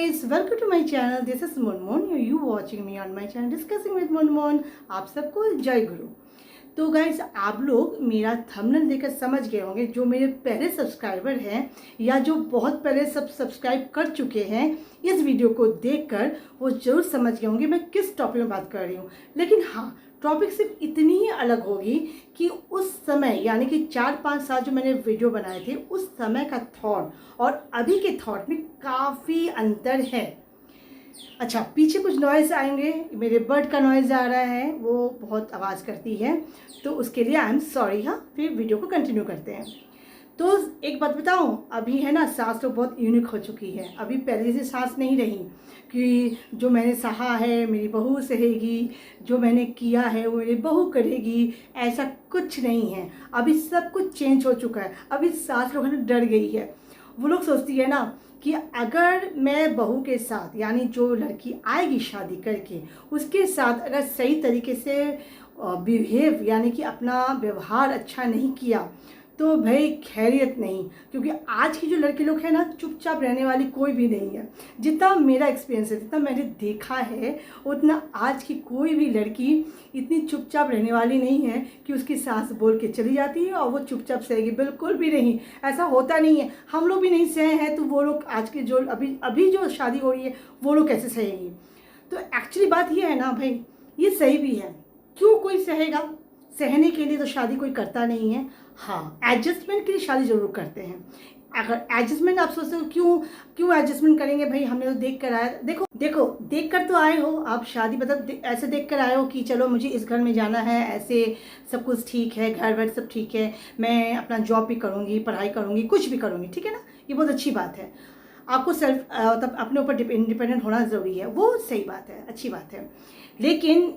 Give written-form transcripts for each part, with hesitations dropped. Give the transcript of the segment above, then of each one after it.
guys, welcome to my channel. This is Munmun. You watching me on my channel discussing with Munmun. आप सबको जय गुरु। तो guys, आप लोग मेरा थंबनेल देखकर समझ गए होंगे, जो मेरे पहले सब्सक्राइबर हैं या जो बहुत पहले सब्सक्राइब कर चुके हैं, इस वीडियो को देखकर वो जरूर समझ गए होंगे मैं किस टॉपिक में बात कर रही हूँ। लेकिन हाँ, टॉपिक सिर्फ इतनी ही अलग होगी कि उस समय यानी कि 4-5 साल जो मैंने वीडियो बनाए थे, उस समय का थॉट और अभी के थॉट में काफ़ी अंतर है। अच्छा, पीछे कुछ नॉइज़ आएंगे, मेरे बर्ड का नॉइज़ आ रहा है, वो बहुत आवाज़ करती है, तो उसके लिए आई एम सॉरी। हाँ, फिर वीडियो को कंटिन्यू करते हैं। तो एक बात बताऊं, अभी है ना, सांस तो बहुत यूनिक हो चुकी है। अभी पहले से सांस नहीं रही कि जो मैंने सहा है मेरी बहू सहेगी, जो मैंने किया है वो मेरी बहू करेगी, ऐसा कुछ नहीं है। अभी सब कुछ चेंज हो चुका है। अभी सास लोग डर गई है। वो लोग सोचती है ना कि अगर मैं बहू के साथ, यानी जो लड़की आएगी शादी करके, उसके साथ अगर सही तरीके से बिहेव यानी कि अपना व्यवहार अच्छा नहीं किया तो भाई खैरियत नहीं। क्योंकि आज की जो लड़के लोग हैं ना, चुपचाप रहने वाली कोई भी नहीं है। जितना मेरा एक्सपीरियंस है, जितना मैंने देखा है, उतना आज की कोई भी लड़की इतनी चुपचाप रहने वाली नहीं है कि उसकी सास बोल के चली जाती है और वो चुपचाप सहेगी। बिल्कुल भी नहीं, ऐसा होता नहीं है। हम लोग भी नहीं सहे हैं, तो वो लोग आज के जो अभी जो शादी हो रही है, वो लोग कैसे सहेगी। तो एक्चुअली बात ये है ना भाई, ये सही भी है। क्यों कोई सहेगा? सहने के लिए तो शादी कोई करता नहीं है। हाँ, एडजस्टमेंट के लिए शादी जरूर करते हैं। अगर एडजस्टमेंट आप सोचते हो क्यों एडजस्टमेंट करेंगे भाई, हमने तो देख कर आया। देखो देख कर तो आए हो आप शादी, मतलब ऐसे देख कर आए हो कि चलो मुझे इस घर में जाना है, ऐसे सब कुछ ठीक है, घर वर सब ठीक है, मैं अपना जॉब भी करूँगी, पढ़ाई करूँगी, कुछ भी करूँगी, ठीक है ना। ये बहुत अच्छी बात है। आपको सेल्फ तब अपने ऊपर इंडिपेंडेंट होना ज़रूरी है, वो सही बात है, अच्छी बात है। लेकिन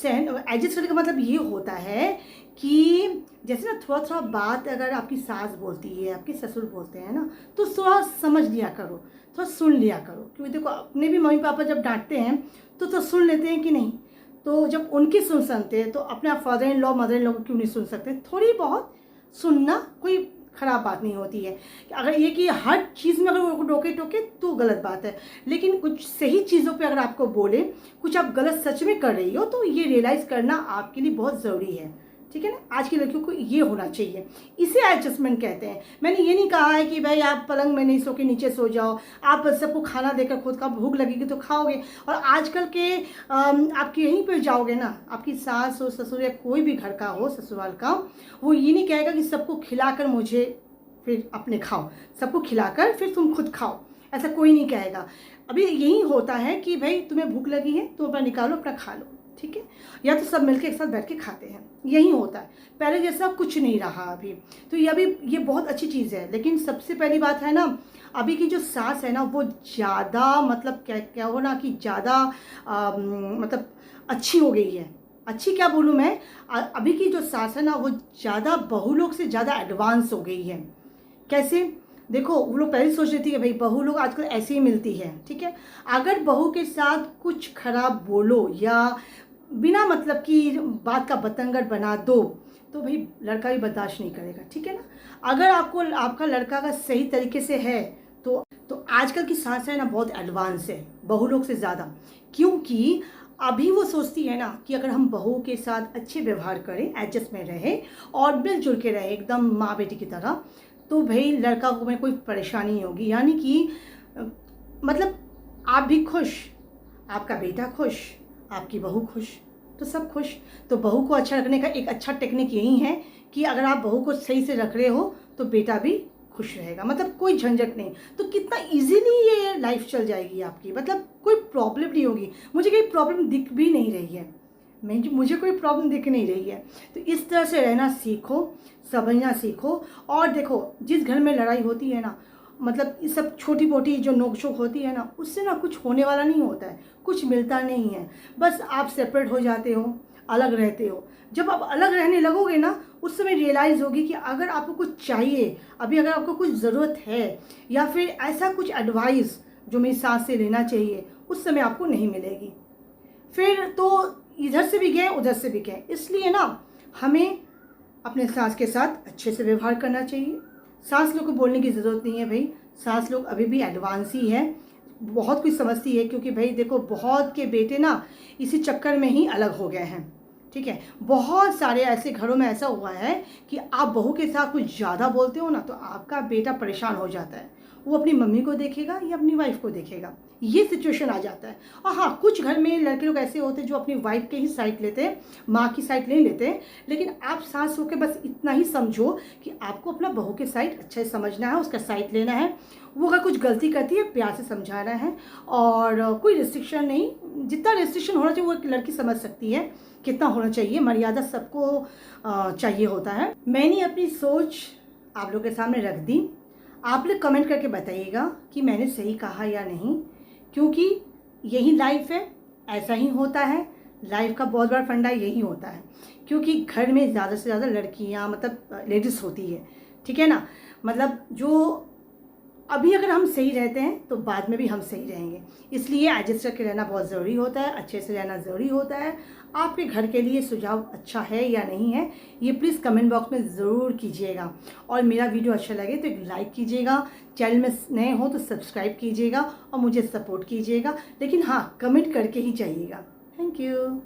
एडजस्ट करने का मतलब ये होता है कि जैसे ना थोड़ा बात अगर आपकी सास बोलती है, आपके ससुर बोलते हैं ना, तो थोड़ा समझ लिया करो, थोड़ा सुन लिया करो। क्योंकि देखो, अपने भी मम्मी पापा जब डांटते हैं तो सुन लेते हैं कि नहीं। तो जब उनकी सुनते हैं तो अपने आप father in law mother in law को क्यों नहीं सुन सकते। थोड़ी बहुत सुनना कोई ख़राब बात नहीं होती है। अगर ये कि हर चीज़ में अगर वो टोके तो गलत बात है। लेकिन कुछ सही चीज़ों पे अगर आपको बोले, कुछ आप गलत सच में कर रही हो, तो ये रियलाइज़ करना आपके लिए बहुत ज़रूरी है, ठीक है ना। आज की लड़कियों को ये होना चाहिए, इसे एडजस्टमेंट कहते हैं। मैंने ये नहीं कहा है कि भाई आप पलंग में नहीं सो के नीचे सो जाओ, आप सबको खाना देकर खुद का भूख लगेगी तो खाओगे। और आजकल के आपके यहीं पर जाओगे ना, आपकी सास हो, ससुर या कोई भी घर का हो, ससुराल का, वो ये नहीं कहेगा कि सबको खिलाकर मुझे फिर अपने खाओ, सबको खिलाकर फिर तुम खुद खाओ, ऐसा कोई नहीं कहेगा। अभी यही होता है कि भाई तुम्हें भूख लगी है तो अपना निकालो, अपना खा लो, ठीक है। या तो सब मिलके एक साथ बैठ के खाते हैं, यही होता है। पहले जैसा कुछ नहीं रहा अभी। तो ये बहुत अच्छी चीज़ है। लेकिन सबसे पहली बात है ना, अभी की जो सास है ना, वो ज़्यादा मतलब क्या हो ना कि ज़्यादा मतलब अच्छी हो गई है। अच्छी क्या बोलूँ मैं, अभी की जो सास है ना, वो ज़्यादा बहू लोग से ज़्यादा एडवांस हो गई है। कैसे? देखो, वो लोग पहले सोच रही थी कि भाई बहू लोग आजकल ऐसे ही मिलती है, ठीक है। अगर बहू के साथ कुछ खराब बोलो या बिना मतलब की बात का बतंगड़ बना दो, तो भाई लड़का भी बर्दाश्त नहीं करेगा, ठीक है ना। अगर आपका लड़का का सही तरीके से है तो आजकल की सास है ना, बहुत एडवांस है बहू लोग से ज़्यादा। क्योंकि अभी वो सोचती है ना कि अगर हम बहू के साथ अच्छे व्यवहार करें, एडजस्ट में रहें और मिलजुल के रहें एकदम माँ बेटी की तरह, तो भाई लड़का को में कोई परेशानी नहीं होगी। यानी कि मतलब आप भी खुश, आपका बेटा खुश, आपकी बहू खुश, तो सब खुश। तो बहू को अच्छा रखने का एक अच्छा टेक्निक यही है कि अगर आप बहू को सही से रख रहे हो तो बेटा भी खुश रहेगा, मतलब कोई झंझट नहीं। तो कितना इजीली ये लाइफ चल जाएगी आपकी, मतलब कोई प्रॉब्लम नहीं होगी। मुझे कोई प्रॉब्लम दिख भी नहीं रही है, मुझे कोई प्रॉब्लम दिख नहीं रही है। तो इस तरह से रहना सीखो, समझना सीखो। और देखो, जिस घर में लड़ाई होती है ना, मतलब ये सब छोटी मोटी जो नोकझोंक होती है ना, उससे ना कुछ होने वाला नहीं होता है, कुछ मिलता नहीं है। बस आप सेपरेट हो जाते हो, अलग रहते हो। जब आप अलग रहने लगोगे ना, उस समय रियलाइज़ होगी कि अगर आपको कुछ चाहिए, अभी अगर आपको कुछ ज़रूरत है, या फिर ऐसा कुछ एडवाइस जो मेरी सास से लेना चाहिए, उस समय आपको नहीं मिलेगी। फिर तो इधर से भी गए, उधर से भी गए। इसलिए ना हमें अपने सास के साथ अच्छे से व्यवहार करना चाहिए। सास लोग को बोलने की ज़रूरत नहीं है भाई, सास लोग अभी भी एडवांस ही है। बहुत कुछ समझती है, क्योंकि भाई देखो बहुत के बेटे ना इसी चक्कर में ही अलग हो गए हैं, ठीक है। बहुत सारे ऐसे घरों में ऐसा हुआ है कि आप बहू के साथ कुछ ज़्यादा बोलते हो ना तो आपका बेटा परेशान हो जाता है, वो अपनी मम्मी को देखेगा या अपनी वाइफ को देखेगा, ये सिचुएशन आ जाता है। और हाँ, कुछ घर में लड़के लोग ऐसे होते हैं जो अपनी वाइफ के ही साइड लेते हैं, माँ की साइड नहीं लेते हैं। लेकिन आप सास होकर बस इतना ही समझो कि आपको अपना बहू के साइड अच्छे से समझना है, उसका साइड लेना है। वो अगर कुछ गलती करती है प्यार से समझाना है, और कोई रिस्ट्रिक्शन नहीं, जितना रिस्ट्रिक्शन होना चाहिए वो एक लड़की समझ सकती है कितना होना चाहिए, मर्यादा सबको चाहिए होता है। मैंने अपनी सोच आप लोगों के सामने रख दी, आप लोग कमेंट करके बताइएगा कि मैंने सही कहा या नहीं, क्योंकि यही लाइफ है, ऐसा ही होता है। लाइफ का बहुत बड़ा फंडा यही होता है, क्योंकि घर में ज़्यादा से ज़्यादा लड़कियां मतलब लेडीज़ होती है, ठीक है ना। मतलब जो अभी अगर हम सही रहते हैं तो बाद में भी हम सही रहेंगे, इसलिए एडजस्ट करके रहना बहुत ज़रूरी होता है, अच्छे से रहना ज़रूरी होता है। आपके घर के लिए सुझाव अच्छा है या नहीं है ये प्लीज़ कमेंट बॉक्स में ज़रूर कीजिएगा। और मेरा वीडियो अच्छा लगे तो एक लाइक कीजिएगा, चैनल में नए हो तो सब्सक्राइब कीजिएगा और मुझे सपोर्ट कीजिएगा, लेकिन हाँ कमेंट करके ही जाइएगा। Thank you.